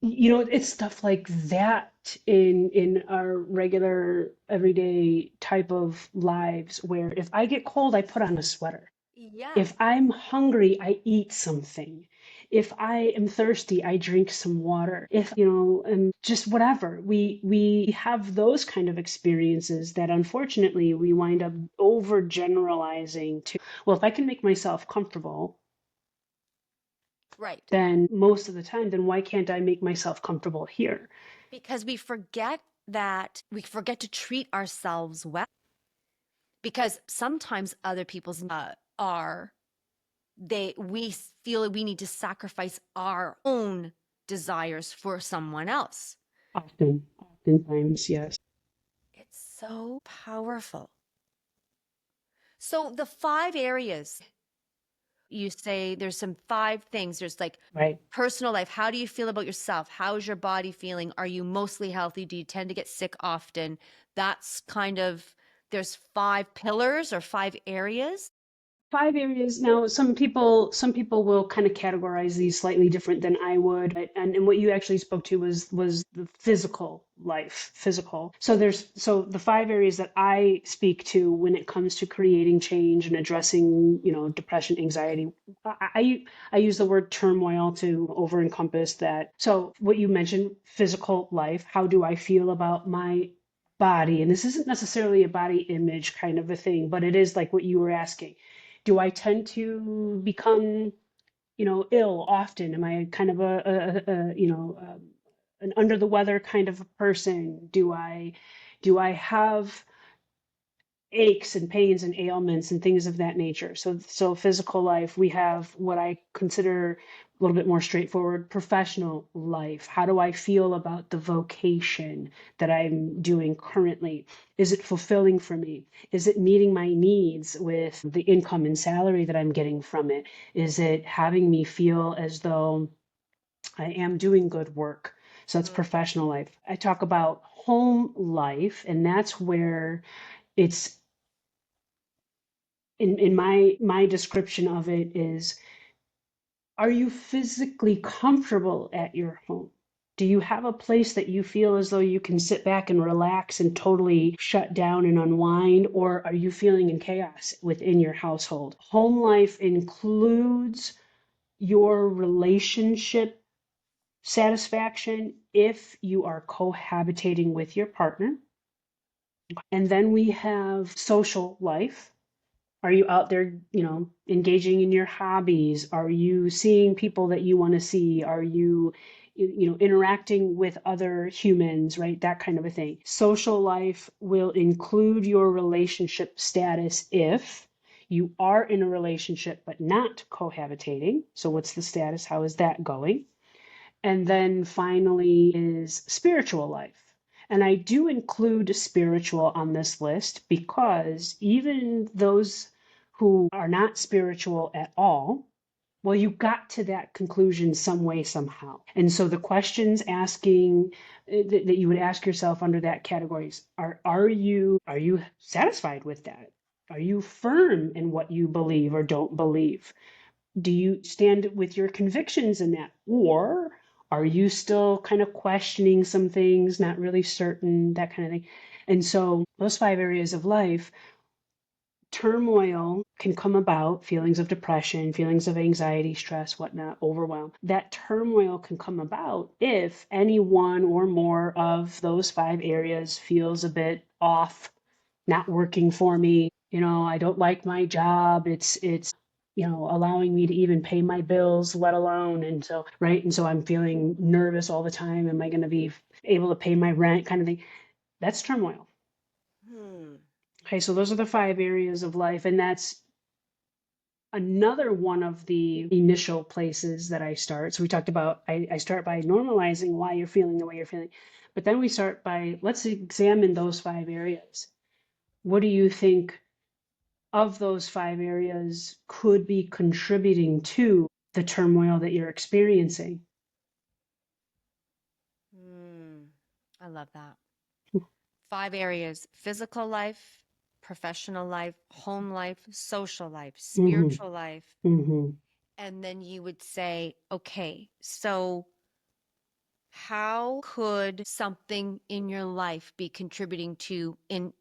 [SPEAKER 2] It's stuff like that in our regular everyday type of lives, where if I get cold, I put on a sweater.
[SPEAKER 1] Yes.
[SPEAKER 2] If I'm hungry, I eat something. If I am thirsty, I drink some water. If, and just whatever. We have those kind of experiences that unfortunately we wind up overgeneralizing to, well, if I can make myself comfortable,
[SPEAKER 1] Right.
[SPEAKER 2] then most of the time, then why can't I make myself comfortable here?
[SPEAKER 1] Because we forget to treat ourselves well. because sometimes other people's are we feel we need to sacrifice our own desires for someone else.
[SPEAKER 2] Oftentimes, yes.
[SPEAKER 1] It's so powerful. So the five areas you say, there's some five things. There's like
[SPEAKER 2] Right.
[SPEAKER 1] personal life. How do you feel about yourself? How's your body feeling? Are you mostly healthy? Do you tend to get sick often? That's kind of, there's five pillars or five areas.
[SPEAKER 2] Five areas. Now, some people will kind of categorize these slightly different than I would. And what you actually spoke to was the physical life, physical. So the five areas that I speak to when it comes to creating change and addressing, depression, anxiety. I use the word turmoil to over encompass that. So what you mentioned, physical life. How do I feel about my body? And this isn't necessarily a body image kind of a thing, but it is like what you were asking. Do I tend to become, ill often? Am I kind of an under the weather kind of a person? Do I have aches and pains and ailments and things of that nature? So physical life, we have what I consider a little bit more straightforward professional life. How do I feel about the vocation that I'm doing currently? Is it fulfilling for me? Is it meeting my needs with the income and salary that I'm getting from it? Is it having me feel as though I am doing good work? So that's
[SPEAKER 1] Mm.
[SPEAKER 2] professional life. I talk about home life, and that's where it's in my description of it is, are you physically comfortable at your home? Do you have a place that you feel as though you can sit back and relax and totally shut down and unwind? Or are you feeling in chaos within your household? Home life includes your relationship satisfaction if you are cohabitating with your partner. And then we have social life. Are you out there, engaging in your hobbies? Are you seeing people that you want to see? Are you, interacting with other humans, right? That kind of a thing. Social life will include your relationship status if you are in a relationship but not cohabitating. So, what's the status? How is that going? And then finally is spiritual life. And I do include spiritual on this list because even those who are not spiritual at all, well, you got to that conclusion some way, somehow. And so the questions asking that you would ask yourself under that categories are you satisfied with that? Are you firm in what you believe or don't believe? Do you stand with your convictions in that? Or are you still kind of questioning some things, not really certain, that kind of thing? And so, those five areas of life, turmoil can come about, feelings of depression, feelings of anxiety, stress, whatnot, overwhelm. That turmoil can come about if any one or more of those five areas feels a bit off, not working for me. I don't like my job. It's allowing me to even pay my bills, let alone. And so, right. And so I'm feeling nervous all the time. Am I going to be able to pay my rent kind of thing? That's turmoil.
[SPEAKER 1] Hmm.
[SPEAKER 2] Okay. So those are the five areas of life. And that's another one of the initial places that I start. So we talked about, I start by normalizing why you're feeling the way you're feeling. But then we start by, let's examine those five areas. What do you think of those five areas could be contributing to the turmoil that you're experiencing?
[SPEAKER 1] Hmm. I love that. Five areas: physical life, professional life, home life, social life,
[SPEAKER 2] Mm-hmm.
[SPEAKER 1] spiritual life.
[SPEAKER 2] Mm-hmm.
[SPEAKER 1] And then you would say, okay, so how could something in your life be contributing to in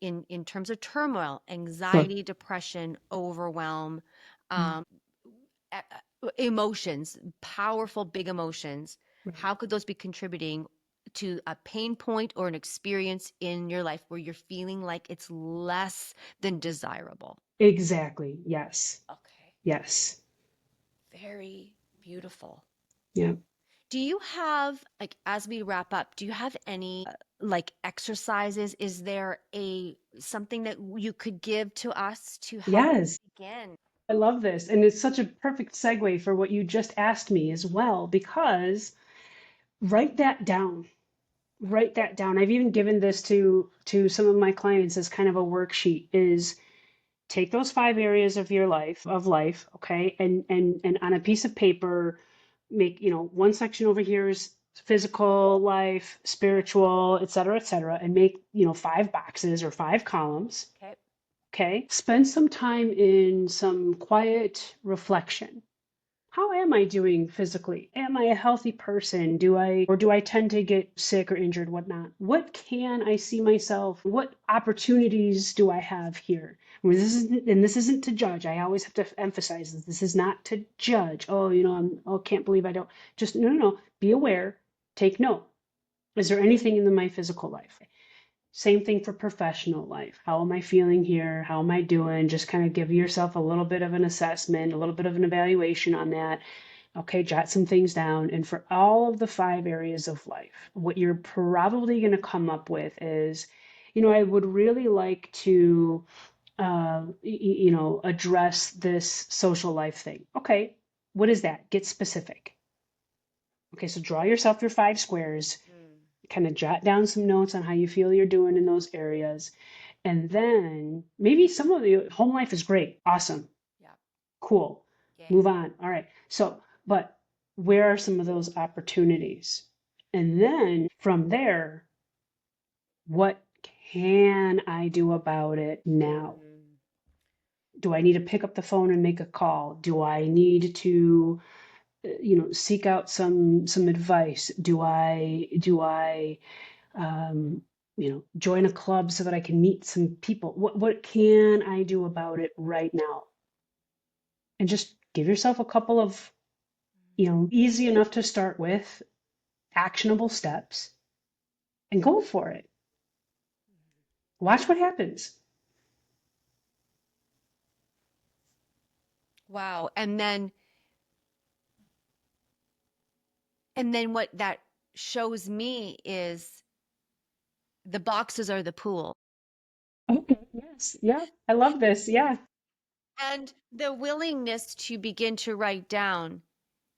[SPEAKER 1] terms of turmoil,
[SPEAKER 2] Sure.
[SPEAKER 1] anxiety, depression, overwhelm, um, emotions, powerful big emotions?
[SPEAKER 2] Right.
[SPEAKER 1] How could those be contributing to a pain point or an experience in your life where you're feeling like it's less than desirable?
[SPEAKER 2] Exactly. Yes.
[SPEAKER 1] Okay,
[SPEAKER 2] Yes.
[SPEAKER 1] very beautiful.
[SPEAKER 2] Yeah.
[SPEAKER 1] Do you have, like, as we wrap up, do you have any like exercises? Is there a something that you could give to us to help
[SPEAKER 2] Yes.
[SPEAKER 1] begin?
[SPEAKER 2] I love this. And it's such a perfect segue for what you just asked me as well, because write that down. Write that down. I've even given this to some of my clients as kind of a worksheet is take those 5 areas of your life, okay? And on a piece of paper, make, one section over here is physical life, spiritual, et cetera, and make, 5 boxes or 5 columns.
[SPEAKER 1] Okay.
[SPEAKER 2] Okay. Spend some time in some quiet reflection. How am I doing physically? Am I a healthy person? Do I tend to get sick or injured, whatnot? What can I see myself? What opportunities do I have here? This isn't to judge. I always have to emphasize this. This is not to judge. Oh, can't believe I don't. Just no, no, no. Be aware. Take note. Is there anything in my physical life? Same thing for professional life. How am I feeling here? How am I doing? Just kind of give yourself a little bit of an assessment, a little bit of an evaluation on that. Okay, jot some things down. And for all of the 5 areas of life, what you're probably going to come up with is, I would really like to, address this social life thing. Okay, what is that? Get specific. Okay, so draw yourself your 5 squares,
[SPEAKER 1] Mm,
[SPEAKER 2] kind of jot down some notes on how you feel you're doing in those areas. And then maybe some of the home life is great. Awesome.
[SPEAKER 1] yeah.
[SPEAKER 2] Cool.
[SPEAKER 1] Yay.
[SPEAKER 2] Move on. All right. So, but where are some of those opportunities? And then from there, what can I do about it now?
[SPEAKER 1] Mm,
[SPEAKER 2] Do I need to pick up the phone and make a call? Do I need to, seek out some advice? Do I join a club so that I can meet some people? What can I do about it right now? And just give yourself a couple of, easy enough to start with, actionable steps and go for it. Watch what happens.
[SPEAKER 1] wow. And then what that shows me is the boxes are the pool.
[SPEAKER 2] Okay, yes, yeah, I love this. Yeah.
[SPEAKER 1] And the willingness to begin to write down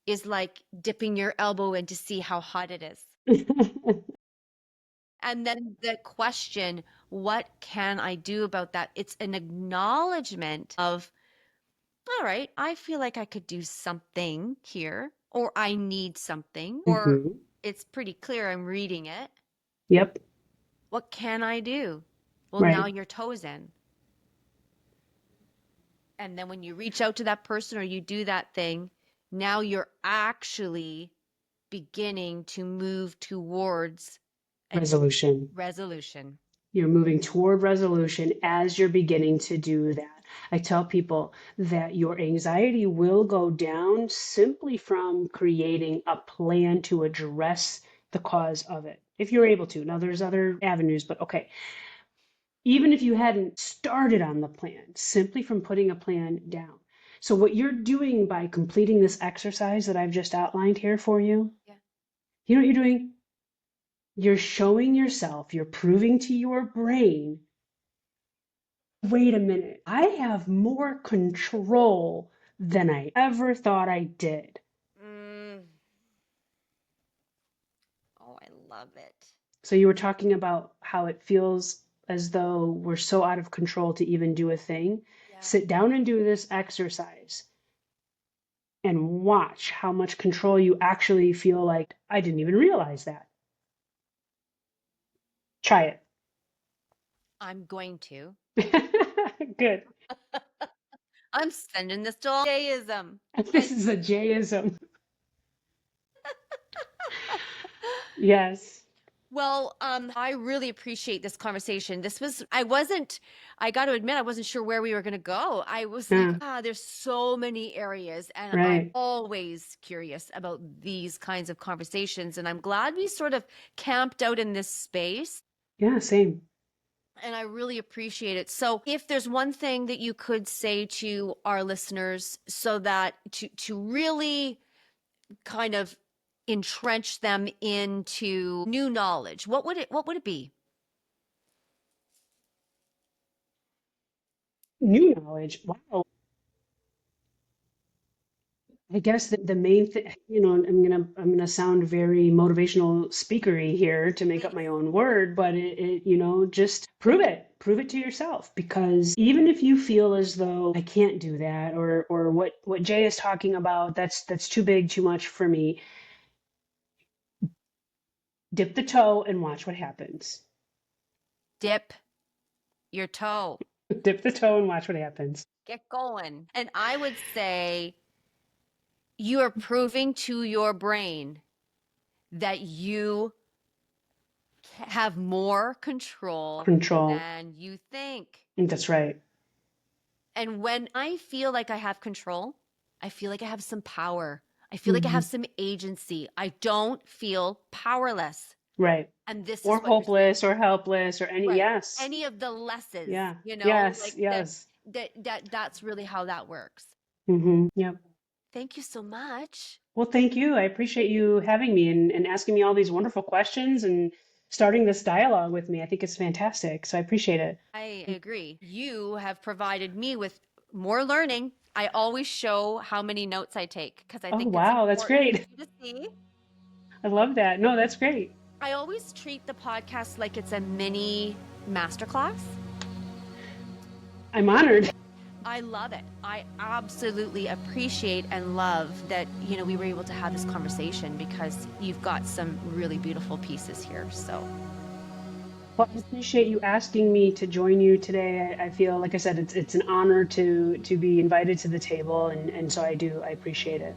[SPEAKER 1] is like dipping your elbow in to see how hot it is. And then the question, what can I do about that? It's an acknowledgement of, all right, I feel like I could do something here, or I need something, or
[SPEAKER 2] Hmm.
[SPEAKER 1] it's pretty clear I'm reading it.
[SPEAKER 2] Yep.
[SPEAKER 1] What can I do? Well, now
[SPEAKER 2] Right.
[SPEAKER 1] your toes in. And then when you reach out to that person or you do that thing, now you're actually beginning to move towards an
[SPEAKER 2] Resolution.
[SPEAKER 1] resolution.
[SPEAKER 2] You're moving toward resolution as you're beginning to do that. I tell people that your anxiety will go down simply from creating a plan to address the cause of it, if you're able to. Now, there's other avenues, but okay. Even if you hadn't started on the plan, simply from putting a plan down. So, what you're doing by completing this exercise that I've just outlined here for you,
[SPEAKER 1] Yeah.
[SPEAKER 2] you know what you're doing? You're showing yourself, you're proving to your brain, wait a minute, I have more control than I ever thought I did.
[SPEAKER 1] Mm. Oh, I love it.
[SPEAKER 2] So you were talking about how it feels as though we're so out of control to even do a thing.
[SPEAKER 1] Yeah.
[SPEAKER 2] Sit down and do this exercise and watch how much control you actually feel like, I didn't even realize that. Try
[SPEAKER 1] I'm going to.
[SPEAKER 2] it. Good.
[SPEAKER 1] I'm sending this to all Jayism.
[SPEAKER 2] This is a Jayism. Yes.
[SPEAKER 1] Well, I really appreciate this conversation. I got to admit, I wasn't sure where we were going to go. I was like,
[SPEAKER 2] Yeah.
[SPEAKER 1] there's so many areas, and I'm
[SPEAKER 2] Right.
[SPEAKER 1] always curious about these kinds of conversations. And I'm glad we sort of camped out in this space,
[SPEAKER 2] Yeah. Same.
[SPEAKER 1] and I really appreciate it. So, if there's one thing that you could say to our listeners so that to really kind of entrench them into new knowledge, what would it be?
[SPEAKER 2] New knowledge. Wow. I guess the main thing, I'm gonna sound very motivational speakery here to make up
[SPEAKER 1] Please.
[SPEAKER 2] my own word, but just prove it to yourself. Because even if you feel as though I can't do that, or what Jay is talking about, that's too big, too much for me, dip the toe and watch what happens.
[SPEAKER 1] Dip your toe.
[SPEAKER 2] Dip the toe and watch what happens.
[SPEAKER 1] Get going. And I would say you are proving to your brain that you have more control
[SPEAKER 2] Control.
[SPEAKER 1] than you think.
[SPEAKER 2] That's right.
[SPEAKER 1] And when I feel like I have control, I feel like I have some power. I feel like I have
[SPEAKER 2] Hmm.
[SPEAKER 1] some agency. I don't feel powerless.
[SPEAKER 2] Right.
[SPEAKER 1] And this is
[SPEAKER 2] Or
[SPEAKER 1] what you're saying.
[SPEAKER 2] hopeless or helpless or any,
[SPEAKER 1] Right.
[SPEAKER 2] yes.
[SPEAKER 1] Any of the lesses,
[SPEAKER 2] Yeah.
[SPEAKER 1] like
[SPEAKER 2] Yes.
[SPEAKER 1] that
[SPEAKER 2] Yes.
[SPEAKER 1] that's really how that works.
[SPEAKER 2] Yep.
[SPEAKER 1] Thank you so much.
[SPEAKER 2] Well, thank you. I appreciate you having me and asking me all these wonderful questions and starting this dialogue with me. I think it's fantastic. So I appreciate it.
[SPEAKER 1] I agree. You have provided me with more learning. I always show how many notes I take because I
[SPEAKER 2] Oh,
[SPEAKER 1] think it's
[SPEAKER 2] wow. That's
[SPEAKER 1] important for
[SPEAKER 2] great.
[SPEAKER 1] you to see.
[SPEAKER 2] I love that. No, that's great.
[SPEAKER 1] I always treat the podcast like it's a mini masterclass.
[SPEAKER 2] I'm honored.
[SPEAKER 1] I love it. I absolutely appreciate and love that, we were able to have this conversation because you've got some really beautiful pieces here. So,
[SPEAKER 2] Well, I appreciate you asking me to join you today. I feel, like I said, it's an honor to be invited to the table, and so I do. I appreciate it.